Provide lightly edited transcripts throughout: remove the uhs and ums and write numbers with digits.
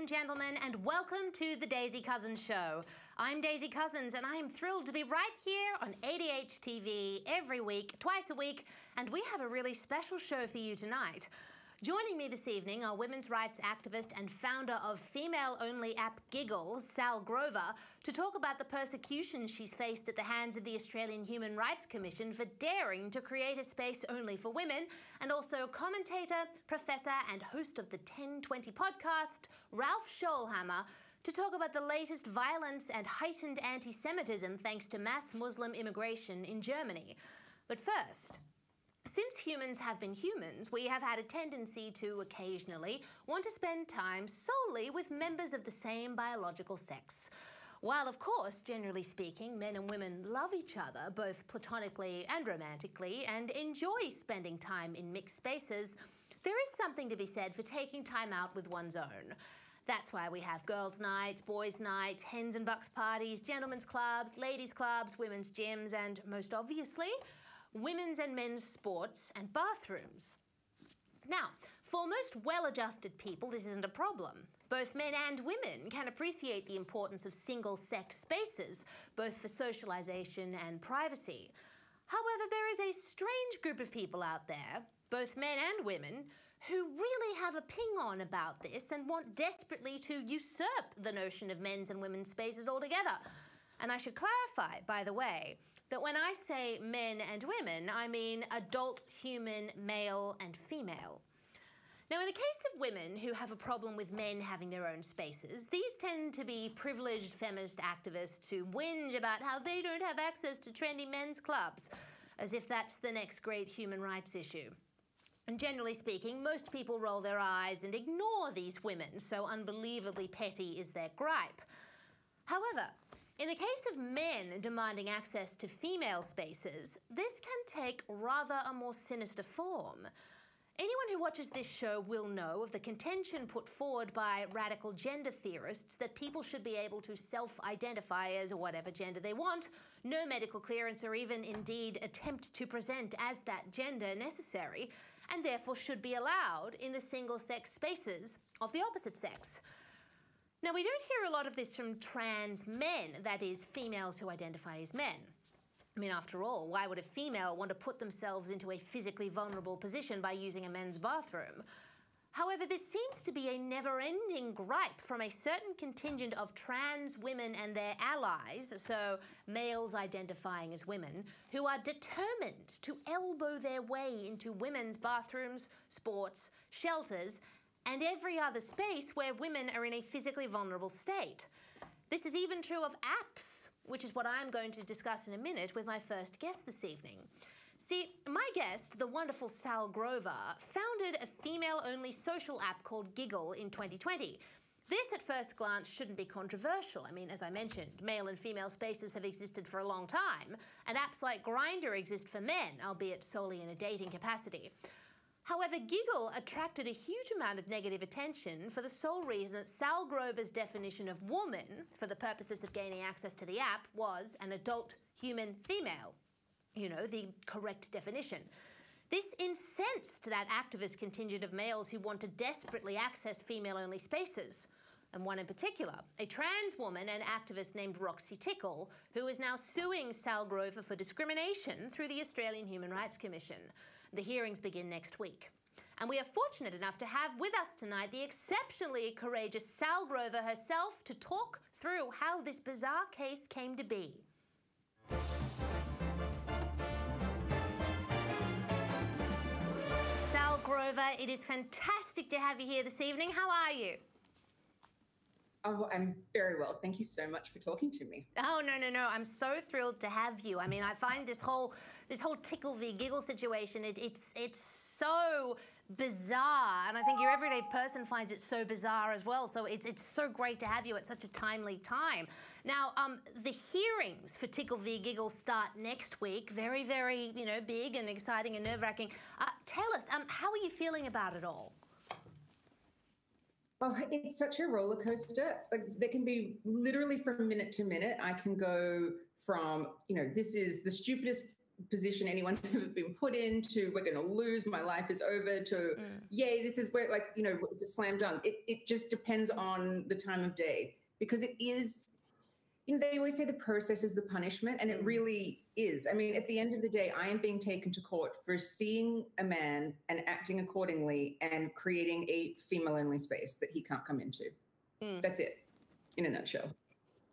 and gentlemen, and welcome to the Daisy Cousens Show. I'm Daisy Cousens, and I am thrilled to be right here on ADH TV every week, twice a week, and we have a really special show for you tonight. Joining me this evening are women's rights activist and founder of female-only app Giggle, Sal Grover, to talk about the persecution she's faced at the hands of the Australian Human Rights Commission for daring to create a space only for women, and also commentator, professor and host of the 1020 podcast, Ralph Scholhammer, to talk about the latest violence and heightened anti-Semitism thanks to mass Muslim immigration in Germany. But first, since humans have been humans, we have had a tendency to occasionally want to spend time solely with members of the same biological sex. While, of course, generally speaking, men and women love each other, both platonically and romantically, and enjoy spending time in mixed spaces, there is something to be said for taking time out with one's own. That's why we have girls' nights, boys' nights, hens and bucks parties, gentlemen's clubs, ladies' clubs, women's gyms, and most obviously, women's and men's sports and bathrooms. Now, for most well-adjusted people, this isn't a problem. Both men and women can appreciate the importance of single-sex spaces, both for socialization and privacy. However, there is a strange group of people out there, both men and women, who really have a ping-on about this and want desperately to usurp the notion of men's and women's spaces altogether. And I should clarify, by the way, that when I say men and women, I mean adult human, male and female. Now, in the case of women who have a problem with men having their own spaces, these tend to be privileged feminist activists who whinge about how they don't have access to trendy men's clubs, as if that's the next great human rights issue. And generally speaking, most people roll their eyes and ignore these women, so unbelievably petty is their gripe. However, in the case of men demanding access to female spaces, this can take rather a more sinister form. Anyone who watches this show will know of the contention put forward by radical gender theorists that people should be able to self-identify as whatever gender they want, no medical clearance or even indeed attempt to present as that gender necessary, and therefore should be allowed in the single-sex spaces of the opposite sex. Now, we don't hear a lot of this from trans men, that is, females who identify as men. I mean, after all, why would a female want to put themselves into a physically vulnerable position by using a men's bathroom? However, this seems to be a never-ending gripe from a certain contingent of trans women and their allies, so males identifying as women, who are determined to elbow their way into women's bathrooms, sports, shelters, and every other space where women are in a physically vulnerable state. This is even true of apps, which is what I'm going to discuss in a minute with my first guest this evening. See, my guest, the wonderful Sal Grover, founded a female-only social app called Giggle in 2020. This, at first glance, shouldn't be controversial. I mean, as I mentioned, male and female spaces have existed for a long time, and apps like Grindr exist for men, albeit solely in a dating capacity. However, Giggle attracted a huge amount of negative attention for the sole reason that Sal Grover's definition of woman, for the purposes of gaining access to the app, was an adult human female. You know, the correct definition. This incensed that activist contingent of males who want to desperately access female-only spaces. And one in particular, a trans woman and activist named Tickle, who is now suing Sal Grover for discrimination through the Australian Human Rights Commission. The hearings begin next week. And we are fortunate enough to have with us tonight the exceptionally courageous Sal Grover herself to talk through how this bizarre case came to be. Sal Grover, it is fantastic to have you here this evening. How are you? Oh, I'm very well. Thank you so much for talking to me. Oh, no. I'm so thrilled to have you. I mean, I find this whole Tickle v. Giggle situation, it's so bizarre, and I think your everyday person finds it so bizarre as well. So it's so great to have you at such a timely time. Now, the hearings for Tickle v. Giggle start next week. Very, very, big and exciting and nerve-wracking. Tell us, how are you feeling about it all? Well, it's such a roller coaster. Like there can be literally from minute to minute. I can go from, this is the stupidest position anyone's ever been put in to we're going to lose, my life is over to yay, this is where it's a slam dunk. It just depends on the time of day because it is, they always say the process is the punishment, and it really is. I mean, at the end of the day, I am being taken to court for seeing a man and acting accordingly and creating a female-only space that he can't come into. That's it, in a nutshell.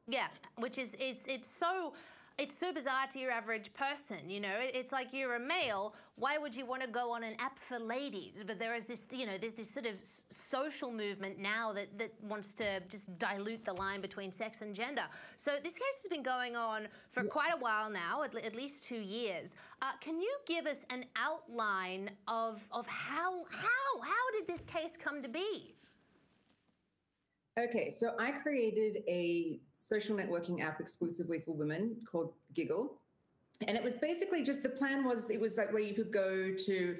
Yeah, which is it's so bizarre to your average person, It's like you're a male. Why would you want to go on an app for ladies? But there is this, this sort of social movement now that wants to just dilute the line between sex and gender. So this case has been going on for quite a while now, at least 2 years. Can you give us an outline of how did this case come to be? Okay, so I created a social networking app exclusively for women called Giggle. And it was basically just, the plan was, it was like where you could go to,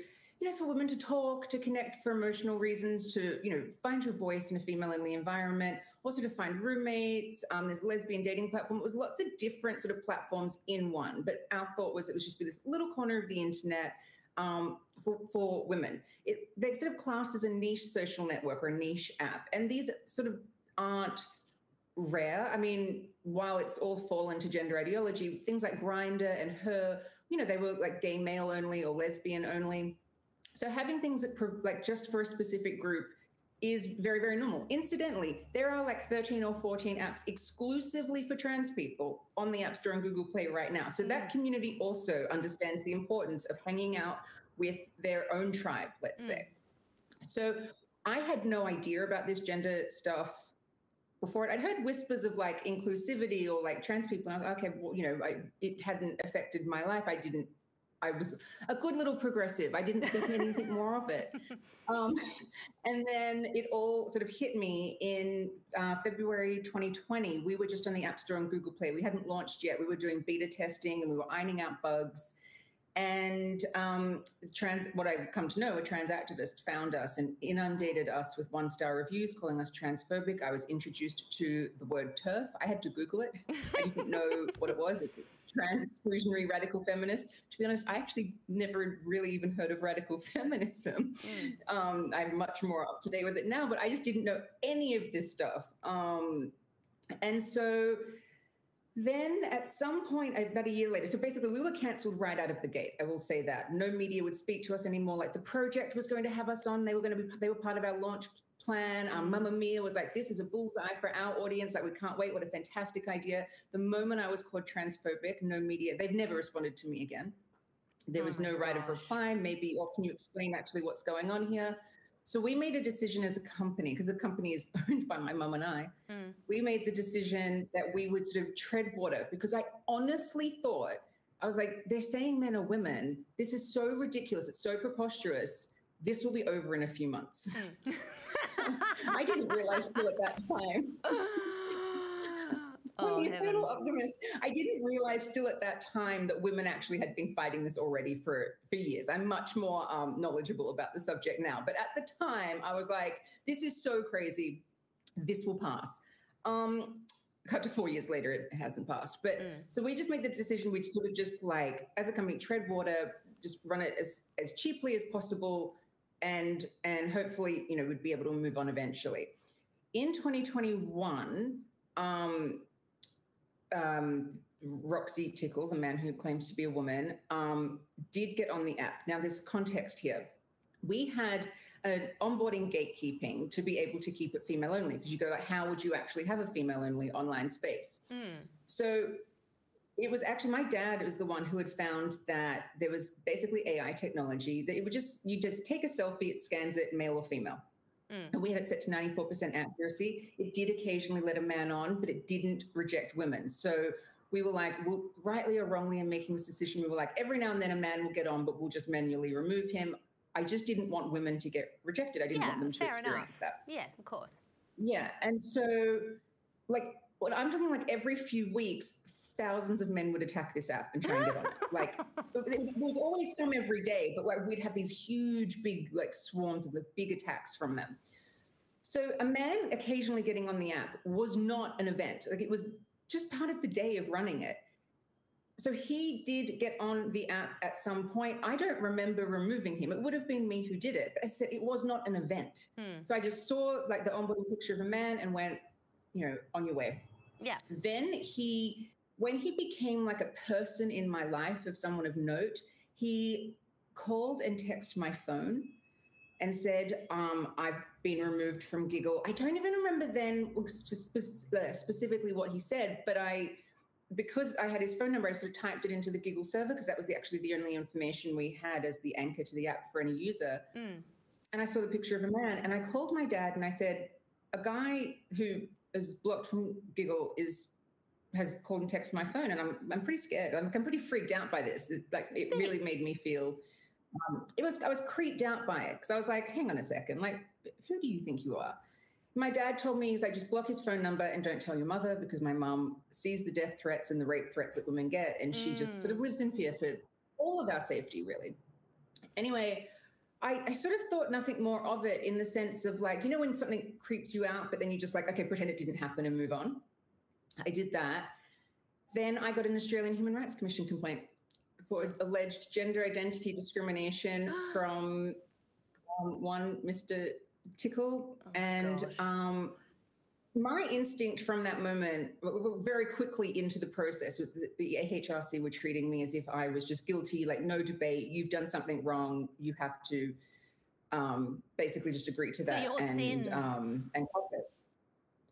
for women to talk, to connect for emotional reasons, to, find your voice in a female-only environment, also to find roommates. There's a lesbian dating platform. It was lots of different sort of platforms in one. But our thought was it would just be this little corner of the internet for women. They're sort of classed as a niche social network or a niche app. And these sort of aren't rare. I mean, while it's all fallen to gender ideology, things like Grindr and Her, they were like gay male only or lesbian only. So having things that like just for a specific group is very, very normal. Incidentally, there are like 13 or 14 apps exclusively for trans people on the App Store and Google Play right now. So that community also understands the importance of hanging out with their own tribe, let's say. So I had no idea about this gender stuff before. I'd heard whispers of like inclusivity or like trans people. And I was like, okay, well, it hadn't affected my life. I was a good little progressive. I didn't think anything more of it. And then it all sort of hit me in February 2020. We were just on the App Store and Google Play. We hadn't launched yet. We were doing beta testing and we were ironing out bugs. And what I've come to know, a trans activist found us and inundated us with 1-star reviews, calling us transphobic. I was introduced to the word TERF. I had to Google it. I didn't know what it was. It's a trans exclusionary radical feminist. To be honest, I actually never really even heard of radical feminism. I'm much more up to date with it now, but I just didn't know any of this stuff. And so then at some point, about a year later, so basically we were canceled right out of the gate. I will say that. No media would speak to us anymore. Like the project was going to have us on. They were part of our launch plan. Mamma Mia was like, this is a bullseye for our audience. Like, we can't wait. What a fantastic idea. The moment I was called transphobic, no media, they've never responded to me again. There was no right of reply. Maybe, or can you explain actually what's going on here? So we made a decision as a company, because the company is owned by my mum and I. We made the decision that we would sort of tread water, because I honestly thought, I was like, they're saying men are women. This is so ridiculous. It's so preposterous. This will be over in a few months. I didn't realize still at that time. I'm the eternal optimist. I didn't realize still at that time that women actually had been fighting this already for years. I'm much more knowledgeable about the subject now. But at the time, I was like, this is so crazy. This will pass. Cut to 4 years later, it hasn't passed. But so we just made the decision, we'd sort of just like, as a company, tread water, just run it as cheaply as possible. And hopefully, we'd be able to move on eventually. In 2021, Roxy Tickle, the man who claims to be a woman, did get on the app. Now, there's context here. We had an onboarding gatekeeping to be able to keep it female only, because you go like, how would you actually have a female only online space? So it was actually my dad, it was the one who had found that there was basically AI technology that it would you just take a selfie, it scans it, male or female. And we had it set to 94% accuracy. It did occasionally let a man on, but it didn't reject women. So we were like, well, rightly or wrongly in making this decision, we were like, every now and then a man will get on, but we'll just manually remove him. I just didn't want women to get rejected. I didn't want them to experience that. Yes, of course. Yeah. And so like, what I'm talking like every few weeks, thousands of men would attack this app and try and get on it. Like, there's always some every day, but like we'd have these huge, big like swarms of the big attacks from them. So a man occasionally getting on the app was not an event. Like, it was just part of the day of running it. So he did get on the app at some point. I don't remember removing him. It would have been me who did it. But I said it was not an event. So I just saw like the onboarding picture of a man and went, on your way. Yeah. Then when he became like a person in my life, of someone of note, he called and texted my phone and said, I've been removed from Giggle. I don't even remember then specifically what he said, but because I had his phone number, I sort of typed it into the Giggle server, because that was actually the only information we had as the anchor to the app for any user. And I saw the picture of a man, and I called my dad and I said, a guy who is blocked from Giggle has called and texted my phone, and I'm pretty scared. I'm pretty freaked out by this. It really made me feel. I was creeped out by it, because I was like, hang on a second, like, who do you think you are? My dad told me, he's like, just block his phone number and don't tell your mother, because my mom sees the death threats and the rape threats that women get, and she just sort of lives in fear for all of our safety, really. Anyway, I sort of thought nothing more of it, in the sense of, like, when something creeps you out, but then you just like, okay, pretend it didn't happen and move on. I did that. Then I got an Australian Human Rights Commission complaint for alleged gender identity discrimination from one Mr. Tickle. My instinct from that moment, very quickly into the process, was that the AHRC were treating me as if I was just guilty, like, no debate, you've done something wrong, you have to basically just agree to that and cop it.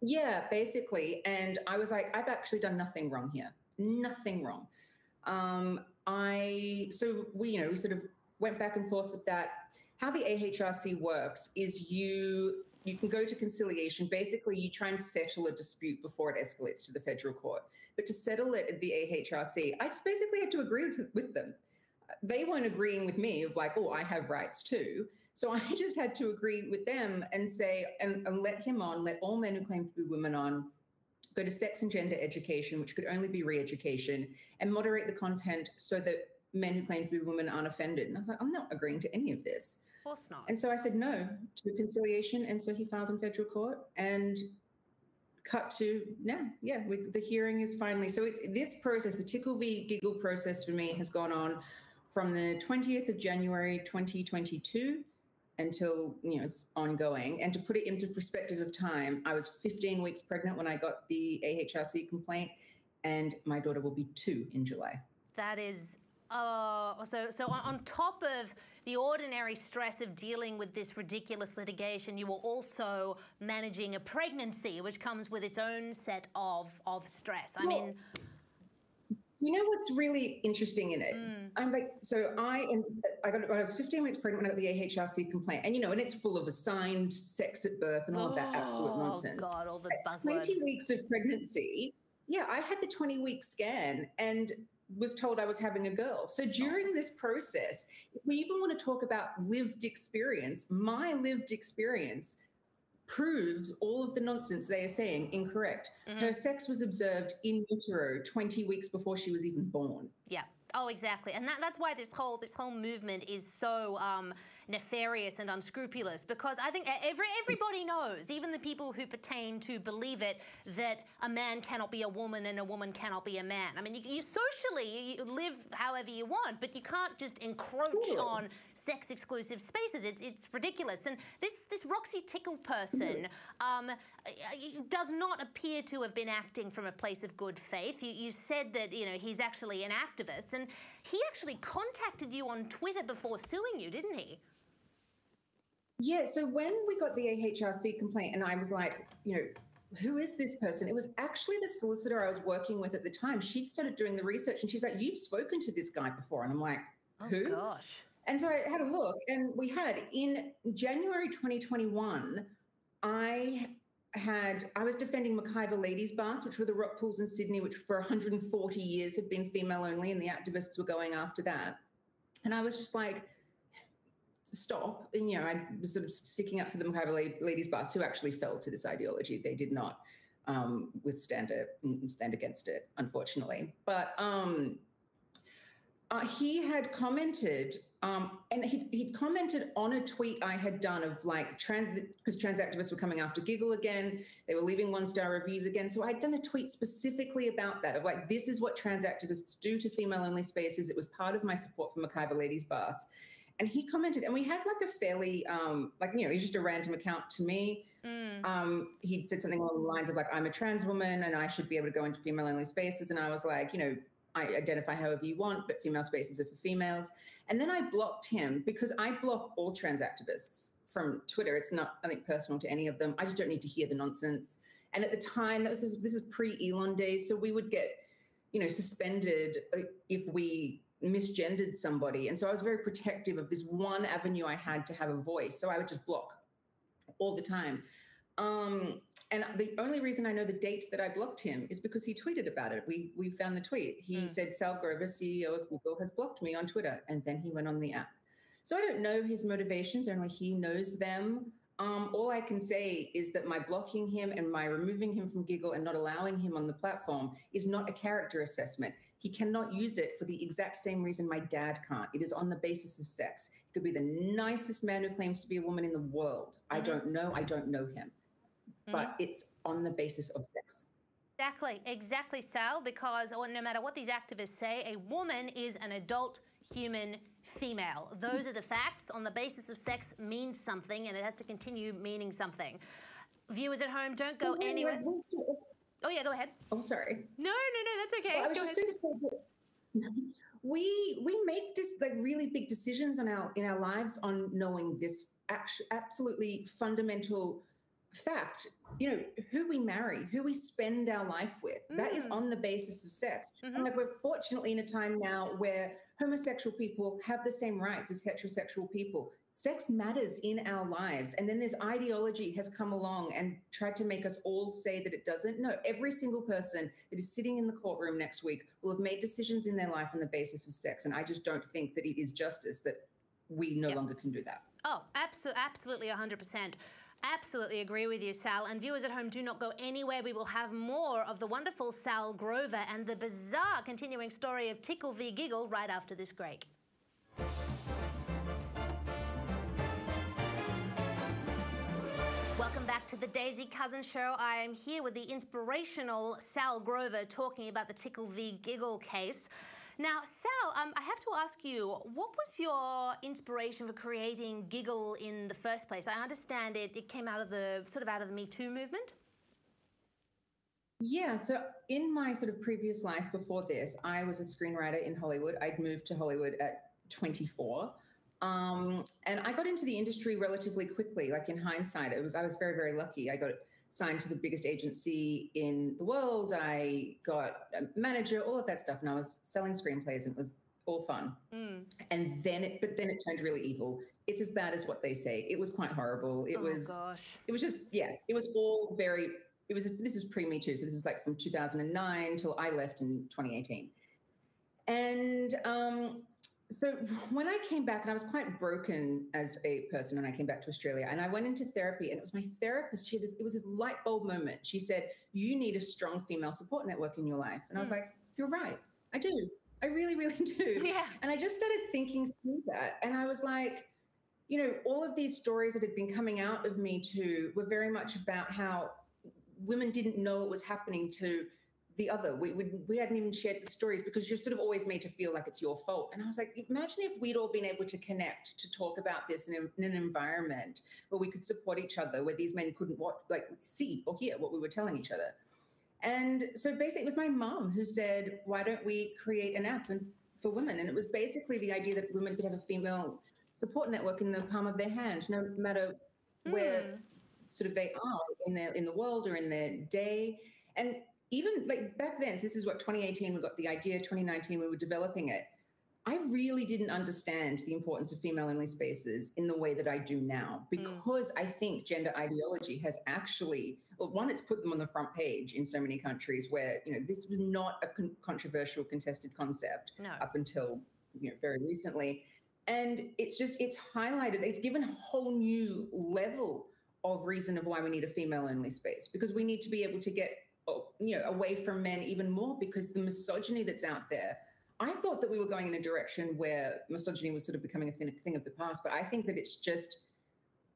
Yeah, basically. And I was like, I've actually done nothing wrong here. Nothing wrong. So we sort of went back and forth with that. How the AHRC works is you can go to conciliation. Basically, you try and settle a dispute before it escalates to the federal court. But to settle it at the AHRC, I just basically had to agree with them. They weren't agreeing with me of like, oh, I have rights too. So I just had to agree with them and say, and let him on, let all men who claim to be women on, go to sex and gender education, which could only be re-education, and moderate the content so that men who claim to be women aren't offended. And I was like, I'm not agreeing to any of this. Of course not. And so I said no to conciliation. And so he filed in federal court, and cut to now. Yeah, the hearing is finally. So it's this process, the Tickle v. Giggle process for me has gone on from the 20th of January, 2022 until, it's ongoing. And to put it into perspective of time, I was 15 weeks pregnant when I got the AHRC complaint, and my daughter will be 2 in July. That is, so on top of the ordinary stress of dealing with this ridiculous litigation, you were also managing a pregnancy, which comes with its own set of stress. I mean... You know what's really interesting in it? I'm like, I was 15 weeks pregnant when I got the AHRC complaint, and and it's full of assigned sex at birth and all of that absolute nonsense. Oh God, all the buzzwords. 20 weeks of pregnancy. Yeah, I had the 20-week scan and was told I was having a girl. So during this process, if we even want to talk about lived experience, my lived experience proves all of the nonsense they are saying incorrect. Her sex was observed in utero 20 weeks before she was even born. Yeah. Oh, exactly. And that's why this whole movement is so nefarious and unscrupulous, because I think everybody knows, even the people who pertain to believe it, that a man cannot be a woman and a woman cannot be a man. I mean, you socially you live however you want, but you can't just encroach on sex-exclusive spaces. It's ridiculous. And this Roxy Tickle person does not appear to have been acting from a place of good faith. You said that he's actually an activist, and he actually contacted you on Twitter before suing you, didn't he? Yeah, so when we got the AHRC complaint, and I was like, who is this person? It was actually the solicitor I was working with at the time. She'd started doing the research, and she's like, you've spoken to this guy before. And I'm like, who? Oh, gosh. And so I had a look, and we had, in January 2021, I was defending McIver Ladies Baths, which were the rock pools in Sydney, which for 140 years had been female only, and the activists were going after that. And I was just like, stop. And, I was sort of sticking up for the McIver Ladies Baths, who actually fell to this ideology. They did not stand against it, unfortunately. But He had commented, and he'd commented on a tweet I had done of like because trans activists were coming after Giggle again. They were leaving 1-star reviews again. So I'd done a tweet specifically about that, of like, this is what trans activists do to female-only spaces. It was part of my support for Mackayba Ladies Baths. And he commented, and we had like a fairly, he's just a random account to me. He'd said something along the lines of like, I'm a trans woman and I should be able to go into female-only spaces. And I was like, I identify however you want, but female spaces are for females. And then I blocked him because I block all trans activists from Twitter. It's not, I think, personal to any of them. I just don't need to hear the nonsense. And at the time, this is pre-Elon days, so we would get, suspended if we misgendered somebody. And so I was very protective of this one avenue I had to have a voice. So I would just block all the time. And the only reason I know the date that I blocked him is because he tweeted about it. We found the tweet. He said, Sal Grover, CEO of Google, has blocked me on Twitter. And then he went on the app. So I don't know his motivations, only he knows them. All I can say is that my blocking him and my removing him from Giggle and not allowing him on the platform is not a character assessment. He cannot use it for the exact same reason my dad can't. It is on the basis of sex. He could be the nicest man who claims to be a woman in the world. I don't know him. But it's on the basis of sex. Exactly, Sal, because no matter what these activists say, a woman is an adult human female. Those are the facts. On the basis of sex means something, and it has to continue meaning something. Viewers at home, don't go anywhere. Oh, yeah, go ahead. Oh, sorry. No, that's okay. Well, I was just going to say that we make really big decisions in our lives on knowing this absolutely fundamental fact, who we marry, who we spend our life with, that is on the basis of sex. And like, we're fortunately in a time now where homosexual people have the same rights as heterosexual people. Sex matters in our lives. And then this ideology has come along and tried to make us all say that it doesn't. No, every single person that is sitting in the courtroom next week will have made decisions in their life on the basis of sex. And I just don't think that it is justice that we no longer can do that. Oh, absolutely 100%. Absolutely agree with you, Sal. And viewers at home, do not go anywhere. We will have more of the wonderful Sal Grover and the bizarre continuing story of Tickle v. Giggle right after this break. Welcome back to the Daisy Cousens Show. I am here with the inspirational Sal Grover talking about the Tickle v. Giggle case. Now, Sal, I have to ask you, what was your inspiration for creating Giggle in the first place? I understand it came out of the Me Too movement. Yeah, so in my sort of previous life before this, I was a screenwriter in Hollywood. I'd moved to Hollywood at 24. And I got into the industry relatively quickly. Like, in hindsight, I was very, very lucky. I got signed to the biggest agency in the world. I got a manager, all of that stuff. And I was selling screenplays, and it was all fun. And then it turned really evil. It's as bad as what they say. It was quite horrible. It was just, it was all very, this is pre-Me Too. So this is like from 2009 till I left in 2018. And, so when I came back, and I was quite broken as a person when I came back to Australia, and I went into therapy, and it was my therapist. It was this light bulb moment. She said, you need a strong female support network in your life. And I was like, you're right. I do. I really, really do. Yeah. And I just started thinking through that. And I was like, all of these stories that had been coming out of Me Too were very much about how women didn't know it was happening to the other. We hadn't even shared the stories because you're sort of always made to feel like it's your fault. And I was like, imagine if we'd all been able to connect to talk about this in an environment where we could support each other, where these men couldn't see or hear what we were telling each other. And so basically it was my mom who said, why don't we create an app for women? And it was basically the idea that women could have a female support network in the palm of their hand, no matter where sort of they are in the world or in their day. And even like back then, so this is what, 2018, we got the idea, 2019, we were developing it. I really didn't understand the importance of female-only spaces in the way that I do now, because I think gender ideology has actually, well, one, it's put them on the front page in so many countries where, this was not a controversial, contested concept up until, very recently. And it's highlighted, it's given a whole new level of reason of why we need a female-only space, because we need to be able to get away from men even more, because the misogyny that's out there, I thought that we were going in a direction where misogyny was sort of becoming a thing of the past, but I think that it's just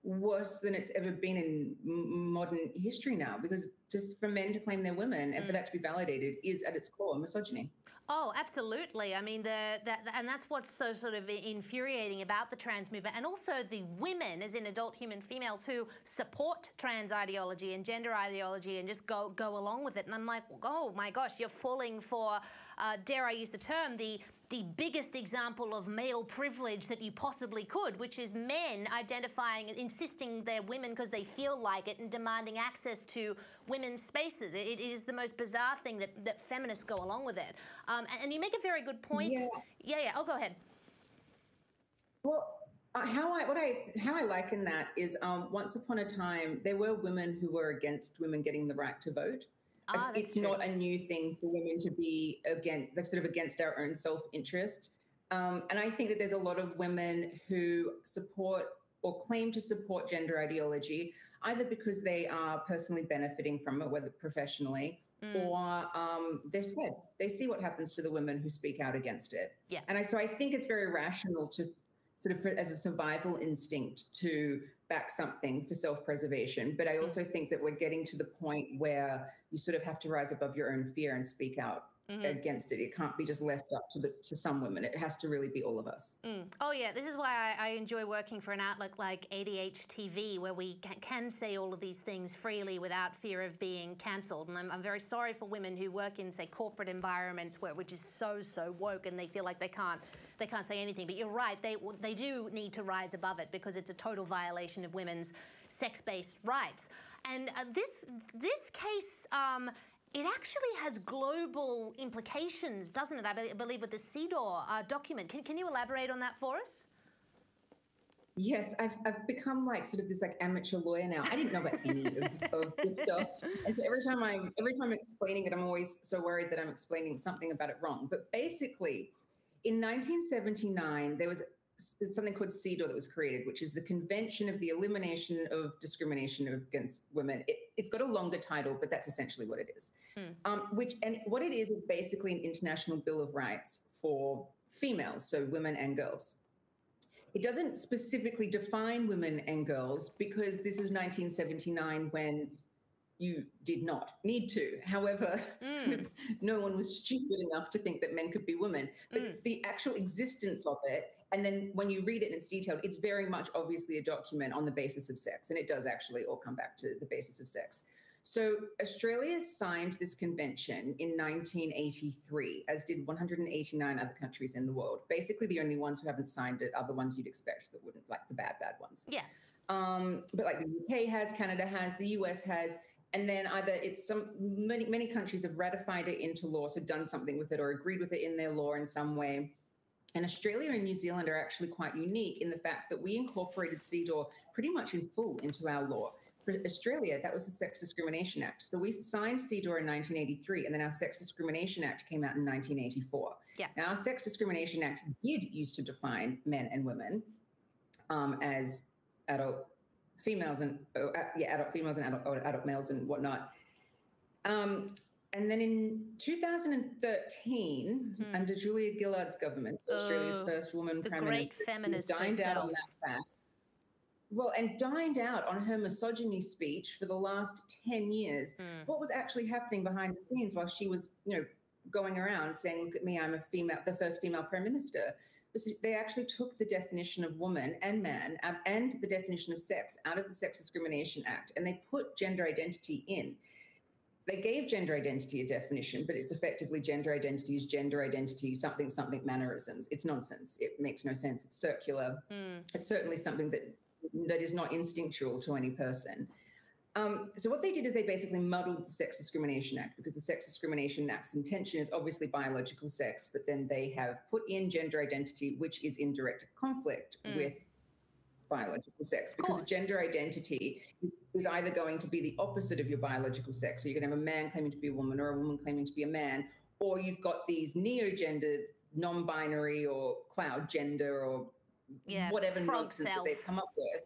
worse than it's ever been in modern history now, because just for men to claim they're women and for that to be validated is at its core misogyny. Oh, absolutely. I mean, and that's what's so sort of infuriating about the trans movement, and also the women, as in adult human females, who support trans ideology and gender ideology and just go along with it. And I'm like, oh my gosh, you're falling for, dare I use the term, the biggest example of male privilege that you possibly could, which is men identifying, insisting they're women because they feel like it and demanding access to women's spaces. It is the most bizarre thing that feminists go along with it. And you make a very good point. Yeah. Oh, go ahead. Well, how I liken that is once upon a time, there were women who were against women getting the right to vote. It's true. not a new thing for women to be against, like, sort of against our own self-interest. And I think that there's a lot of women who support or claim to support gender ideology, either because they are personally benefiting from it, whether professionally, or they're scared. They see what happens to the women who speak out against it. Yeah. And so I think it's very rational to sort of, as a survival instinct, to back something for self-preservation. But I also think that we're getting to the point where you sort of have to rise above your own fear and speak out against it. It can't be just left up to some women. It has to really be all of us. Oh yeah, this is why I enjoy working for an outlet like ADH TV, where we can say all of these things freely without fear of being cancelled. And I'm very sorry for women who work in, say, corporate environments which is so woke, and they feel like they can't say anything. But you're right, they do need to rise above it, because it's a total violation of women's sex-based rights. And this case, it actually has global implications, doesn't it? I believe with the CEDAW document. Can you elaborate on that for us? Yes, I've become like sort of this like amateur lawyer now. I didn't know about any of this stuff, and so every time I'm explaining it, I'm always so worried that I'm explaining something about it wrong. But basically, in 1979, there was something called CEDAW that was created, which is the Convention of the Elimination of Discrimination Against Women. It's got a longer title, but that's essentially what it is. What it is basically an international bill of rights for females, so women and girls. It doesn't specifically define women and girls, because this is 1979 when you did not need to. However, no one was stupid enough to think that men could be women. But the actual existence of it, and then when you read it in its detail, it's very much obviously a document on the basis of sex. And it does actually all come back to the basis of sex. So Australia signed this convention in 1983, as did 189 other countries in the world. Basically, the only ones who haven't signed it are the ones you'd expect that wouldn't, like the bad ones. Yeah. But like the UK has, Canada has, the US has, and then either it's many countries have ratified it into law, so done something with it or agreed with it in their law in some way. And Australia and New Zealand are actually quite unique in the fact that we incorporated CEDAW pretty much in full into our law. For Australia, that was the Sex Discrimination Act. So we signed CEDAW in 1983, and then our Sex Discrimination Act came out in 1984. Yeah. Now, our Sex Discrimination Act did used to define men and women as adult females and adult males and whatnot. And then in 2013, under Julia Gillard's government, so Australia's first woman prime minister, dined out on that fact. Well, and dined out on her misogyny speech for the last 10 years. What was actually happening behind the scenes while she was, going around saying, "Look at me, I'm a female, the first female prime minister." They actually took the definition of woman and man and the definition of sex out of the Sex Discrimination Act, and they put gender identity in. They gave gender identity a definition, but it's effectively gender identity is gender identity, something mannerisms. It's nonsense. It makes no sense. It's circular. It's certainly something that is not instinctual to any person. So what they did is they basically muddled the Sex Discrimination Act, because the Sex Discrimination Act's intention is obviously biological sex, but then they have put in gender identity, which is in direct conflict with biological sex, because gender identity is either going to be the opposite of your biological sex. So you're going to have a man claiming to be a woman or a woman claiming to be a man, or you've got these neo-gendered, non-binary or cloud gender or whatever nonsense that they've come up with.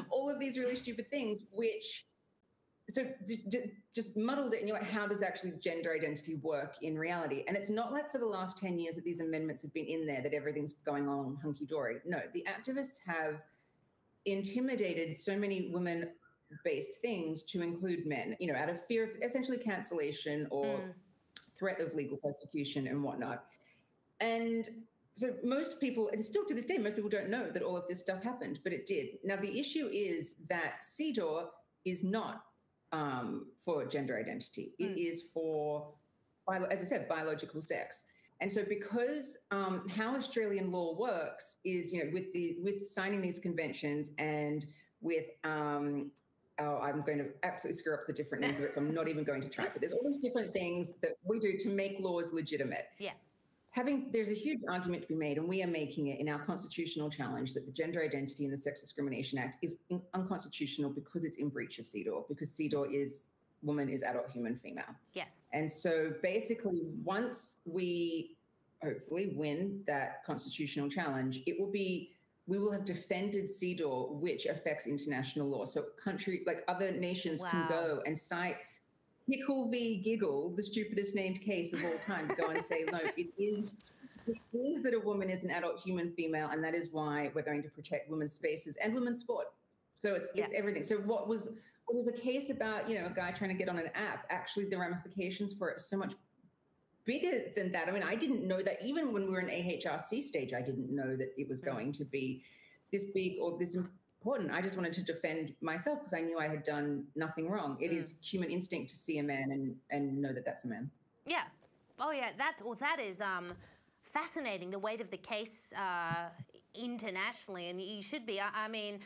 All of these really stupid things, which so just muddled it, and you're like, how does actually gender identity work in reality? And it's not like for the last 10 years that these amendments have been in there, that everything's going on hunky-dory. No, the activists have intimidated so many women-based things to include men, out of fear of essentially cancellation or threat of legal persecution and whatnot. And so most people, and still to this day, most people don't know that all of this stuff happened, but it did. Now, the issue is that CDAW is not for gender identity. It is for, as I said, biological sex. And so because how Australian law works is, with signing these conventions and with, I'm going to absolutely screw up the different names of it, so I'm not even going to try. But there's all these different things that we do to make laws legitimate. Yeah. There's a huge argument to be made, and we are making it in our constitutional challenge, that the Gender Identity and the Sex Discrimination Act is unconstitutional because it's in breach of CDAW, because CDAW is woman is adult human female. Yes. And so basically, once we hopefully win that constitutional challenge, we will have defended CDAW, which affects international law. So other nations can go and cite Tickle v. Giggle, the stupidest named case of all time, to go and say, no, it is that a woman is an adult human female, and that is why we're going to protect women's spaces and women's sport. So it's everything. So what was a case about, a guy trying to get on an app, actually the ramifications for it are so much bigger than that. I mean, I didn't know that even when we were in AHRC stage, I didn't know that it was going to be this big or this important. I just wanted to defend myself because I knew I had done nothing wrong. It is human instinct to see a man and know that that's a man. Yeah. Oh, yeah. That is fascinating, the weight of the case internationally, and you should be. I mean,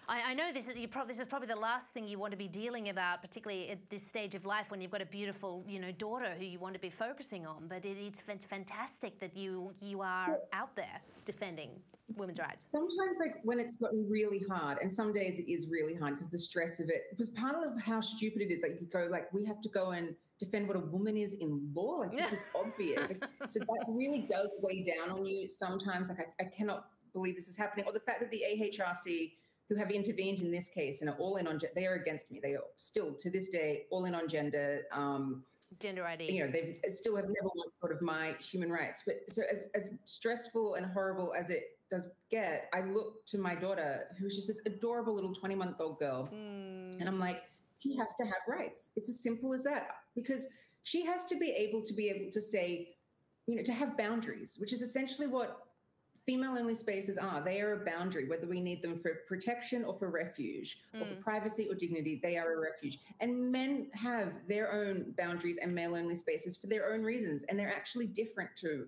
I know this is probably the last thing you want to be dealing about, particularly at this stage of life when you've got a beautiful, daughter who you want to be focusing on. But it's fantastic that you are out there defending women's rights. Sometimes, when it's gotten really hard, and some days it is really hard because the stress of it, because part of how stupid it is, you go we have to go and defend what a woman is in law. This is obvious. So that really does weigh down on you sometimes. I cannot believe this is happening. Or the fact that the AHRC, who have intervened in this case and are all in on, they are against me. They are still, to this day, all in on gender. Gender ID. They still have never won sort of my human rights. But so as stressful and horrible as it does get, I look to my daughter, who's just this adorable little 20-month-old girl. And I'm like, she has to have rights. It's as simple as that. Because she has to be able to say, to have boundaries, which is essentially what female-only spaces are. They are a boundary, whether we need them for protection or for refuge, or for privacy or dignity, they are a refuge. And men have their own boundaries and male-only spaces for their own reasons, and they're actually different to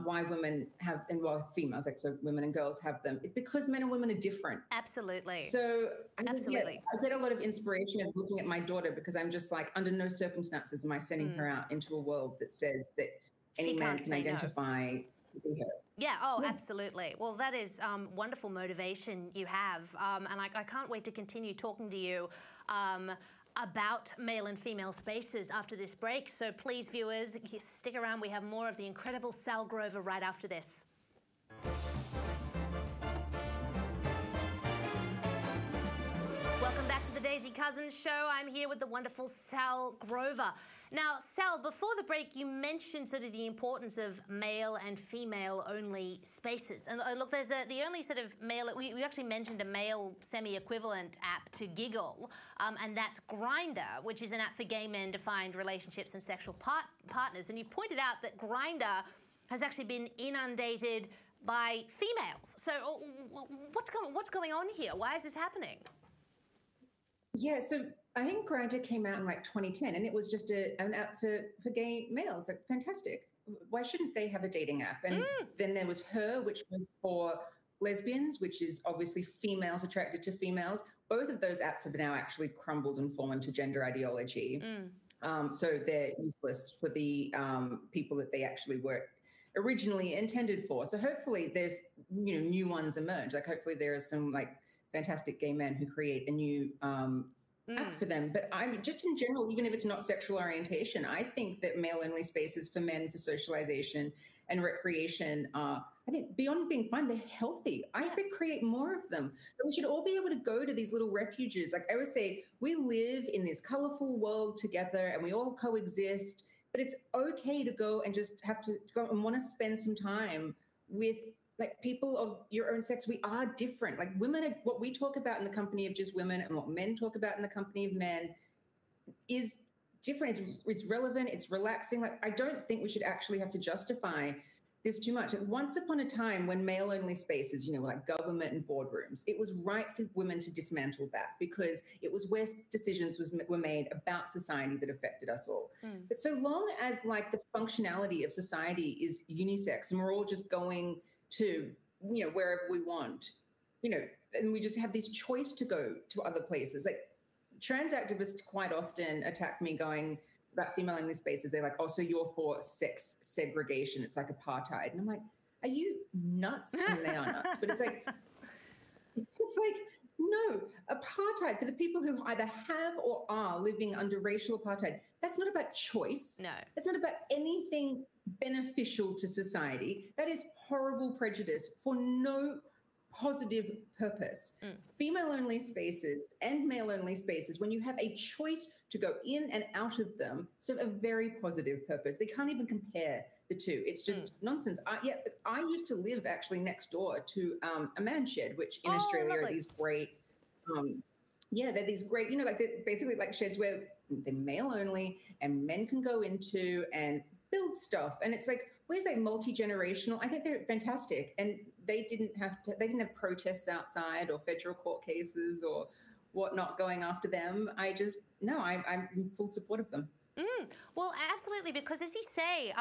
why women have, and why females, so women and girls have them. It's because men and women are different. Absolutely. So I get a lot of inspiration of looking at my daughter, because I'm just under no circumstances am I sending her out into a world that says that any man can identify to be her. Yeah, absolutely. Well, that is wonderful motivation you have. And I can't wait to continue talking to you about male and female spaces after this break. So please, viewers, stick around. We have more of the incredible Sal Grover right after this. Welcome back to the Daisy Cousens Show. I'm here with the wonderful Sal Grover. Now, Sal, before the break, you mentioned sort of the importance of male and female-only spaces. And look, there's the only sort of male, we actually mentioned a male semi-equivalent app to Giggle, and that's Grindr, which is an app for gay men to find relationships and sexual partners. And you pointed out that Grindr has actually been inundated by females. So what's going on here? Why is this happening? Yeah, so I think Grindr came out in 2010, and it was just an app for gay males. Fantastic. Why shouldn't they have a dating app? And then there was Her, which was for lesbians, which is obviously females attracted to females. Both of those apps have now actually crumbled and fallen to gender ideology. So they're useless for the people that they actually were originally intended for. So hopefully there's new ones emerge. Hopefully there are some fantastic gay men who create a new app for them. But I'm just in general, even if it's not sexual orientation, I think that male-only spaces for men for socialization and recreation are, I think, beyond being fun, they're healthy. I say create more of them. But we should all be able to go to these little refuges. Like I always say, we live in this colorful world together and we all coexist, but it's okay to go and just have to go and want to spend some time with like people of your own sex. We are different. Like women are, what we talk about in the company of just women and what men talk about in the company of men is different. It's relevant. It's relaxing. Like I don't think we should actually have to justify this too much. Once upon a time when male-only spaces, you know, like government and boardrooms, it was right for women to dismantle that because it was where decisions were made about society that affected us all. But so long as like the functionality of society is unisex and we're all just going to, you know, wherever we want, you know, and we just have this choice to go to other places. Like trans activists quite often attack me going about female-only spaces. They're like, oh, so you're for sex segregation. It's like apartheid. And I'm like, are you nuts? And they are nuts. But it's like, no, apartheid for the people who either have or are living under racial apartheid. That's not about choice. No. It's not about anything beneficial to society. That is horrible prejudice for no positive purpose. Female-only spaces and male-only spaces, when you have a choice to go in and out of them, serve a very positive purpose. They can't even compare the two. It's just nonsense. I used to live actually next door to a man shed, which in Australia lovely. are these great, they're these great, you know, like they're basically like sheds where they're male-only and men can go into and build stuff. And it's like, where's like multi-generational? I think they're fantastic. And they didn't have protests outside or federal court cases or whatnot going after them. I'm in full support of them. Well, absolutely, because as you say,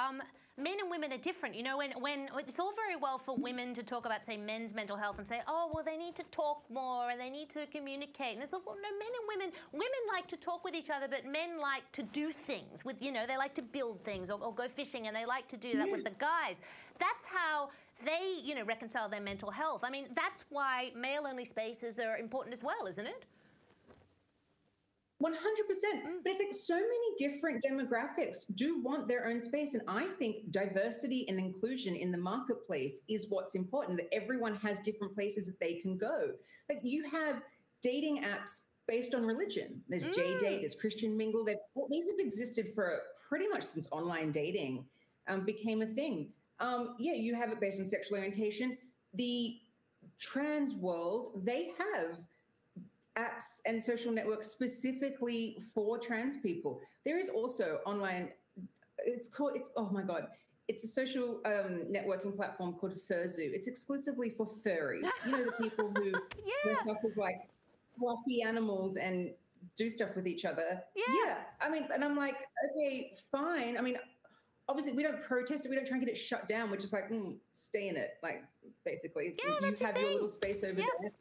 men and women are different. You know, when it's all very well for women to talk about, say, men's mental health and say, oh, well, they need to talk more and they need to communicate. And it's like, well, no, men and women like to talk with each other, but men like to do things with, you know, they like to build things or go fishing, and they like to do that with the guys. That's how they, you know, reconcile their mental health. I mean, that's why male-only spaces are important as well, isn't it? 100%. But it's like so many different demographics do want their own space. And I think diversity and inclusion in the marketplace is what's important, that everyone has different places that they can go. Like you have dating apps based on religion. There's J-Date, there's Christian Mingle. These have existed for pretty much since online dating became a thing. You have it based on sexual orientation. The trans world, they have apps and social networks specifically for trans people. There is also online, it's a social networking platform called Furzu. It's exclusively for furries. You know, the people who dress up as like fluffy animals and do stuff with each other. Yeah. I mean, and I'm like, okay, fine. I mean, obviously we don't protest it. We don't try and get it shut down. We're just like, stay in it. Like basically you have your little space over there.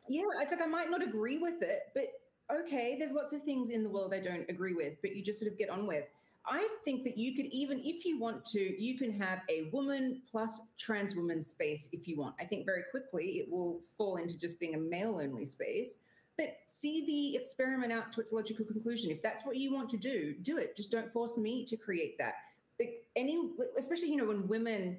Yeah, it's like I might not agree with it, but okay, there's lots of things in the world I don't agree with, but you just sort of get on with. I think that you could, even if you want to, you can have a woman plus trans woman space if you want. I think very quickly it will fall into just being a male-only space, but see the experiment out to its logical conclusion. If that's what you want to do, do it. Just don't force me to create that. Especially, you know, when women...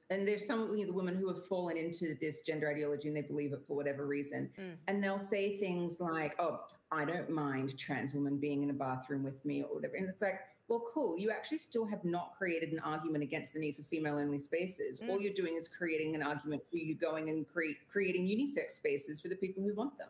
And there's some of the women who have fallen into this gender ideology and they believe it for whatever reason. And they'll say things like, oh, I don't mind trans women being in a bathroom with me or whatever. And it's like, well, cool. You actually still have not created an argument against the need for female-only spaces. All you're doing is creating an argument for you going and creating unisex spaces for the people who want them.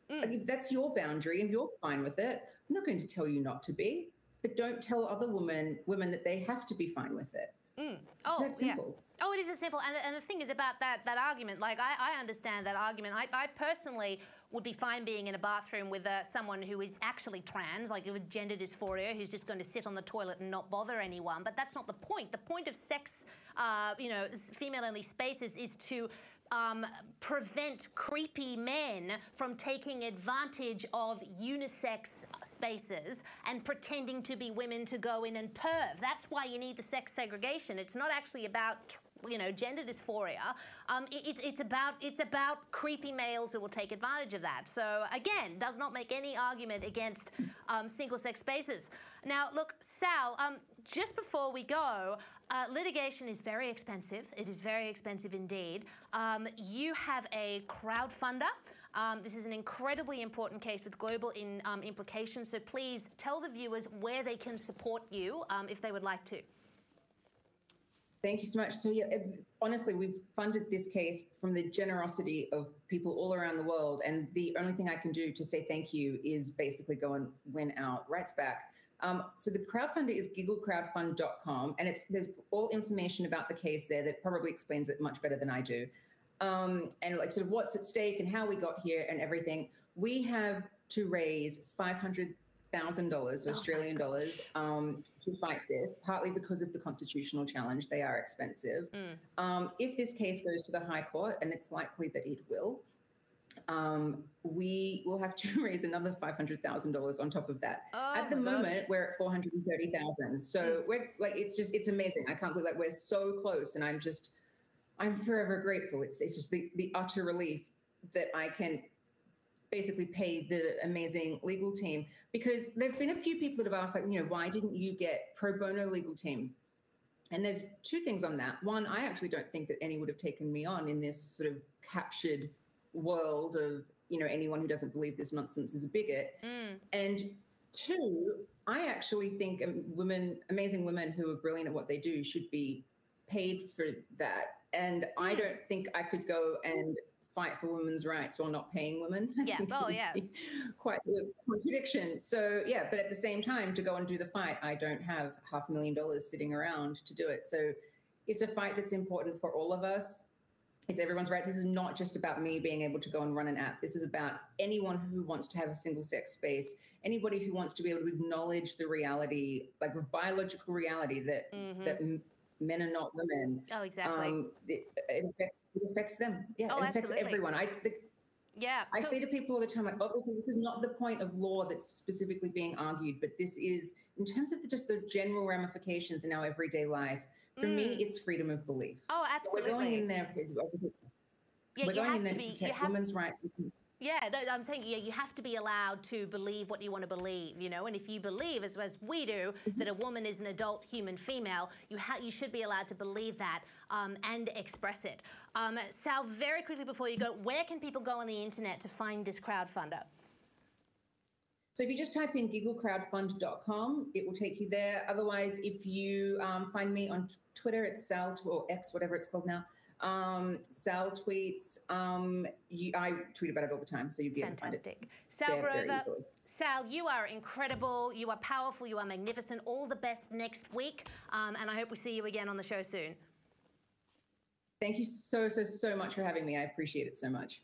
Like, if that's your boundary and you're fine with it, I'm not going to tell you not to be, but don't tell other women that they have to be fine with it. It's that simple. Oh, it is that simple. And the thing is about that argument, like I understand that argument. I personally would be fine being in a bathroom with someone who is actually trans, like with gender dysphoria, who's just going to sit on the toilet and not bother anyone. But that's not the point. The point of sex, female-only spaces is to prevent creepy men from taking advantage of unisex spaces and pretending to be women to go in and perv. That's why you need the sex segregation. It's not actually about gender dysphoria. It's about creepy males who will take advantage of that. So again, does not make any argument against single-sex spaces. Now, look, Sal, just before we go, litigation is very expensive. It is very expensive indeed. You have a crowdfunder. This is an incredibly important case with global implications. So please tell the viewers where they can support you if they would like to. Thank you so much. So yeah, honestly, we've funded this case from the generosity of people all around the world. And the only thing I can do to say thank you is basically go and win our rights back. So the crowdfunder is gigglecrowdfund.com, and there's all information about the case there that probably explains it much better than I do. And like sort of what's at stake and how we got here and everything. We have to raise $500,000 Australian dollars to fight this, partly because of the constitutional challenge. They are expensive. If this case goes to the High Court, and it's likely that it will, we will have to raise another $500,000 on top of that. At the moment, we're at $430,000. So we're like, it's amazing. I can't believe that we're so close, and I'm forever grateful. It's just the utter relief that I can basically pay the amazing legal team, because there've been a few people that have asked, like, why didn't you get pro bono legal team? And there's two things on that. One, I actually don't think that any would have taken me on in this sort of captured world of, anyone who doesn't believe this nonsense is a bigot. And two, I actually think amazing women who are brilliant at what they do should be paid for that. And I don't think I could go and fight for women's rights while not paying women. Yeah. Quite the contradiction. So yeah, but at the same time, to go and do the fight, I don't have $500,000 sitting around to do it. So it's a fight that's important for all of us. It's everyone's rights. This is not just about me being able to go and run an app. This is about anyone who wants to have a single-sex space, anybody who wants to be able to acknowledge the reality, like the biological reality that men are not women. Oh, exactly. It affects them. Yeah, it affects absolutely. everyone. I say to people all the time, like, obviously, this is not the point of law that's specifically being argued, but this is, in terms of just the general ramifications in our everyday life, for me, it's freedom of belief. Oh, absolutely. So we're going in there, obviously, we're going in there to protect women's rights. Yeah, I'm saying, you have to be allowed to believe what you want to believe, and if you believe, as we do, that a woman is an adult human female, you should be allowed to believe that and express it. Sal, very quickly before you go, where can people go on the internet to find this crowdfunder? So if you just type in gigglecrowdfund.com, it will take you there. Otherwise, if you find me on Twitter, it's Sal, or X, whatever it's called now. Sal tweets. I tweet about it all the time, so you'd be able to find it. Fantastic. Sal Grover, Sal, you are incredible. You are powerful. You are magnificent. All the best next week, and I hope we see you again on the show soon. Thank you so much for having me. I appreciate it so much.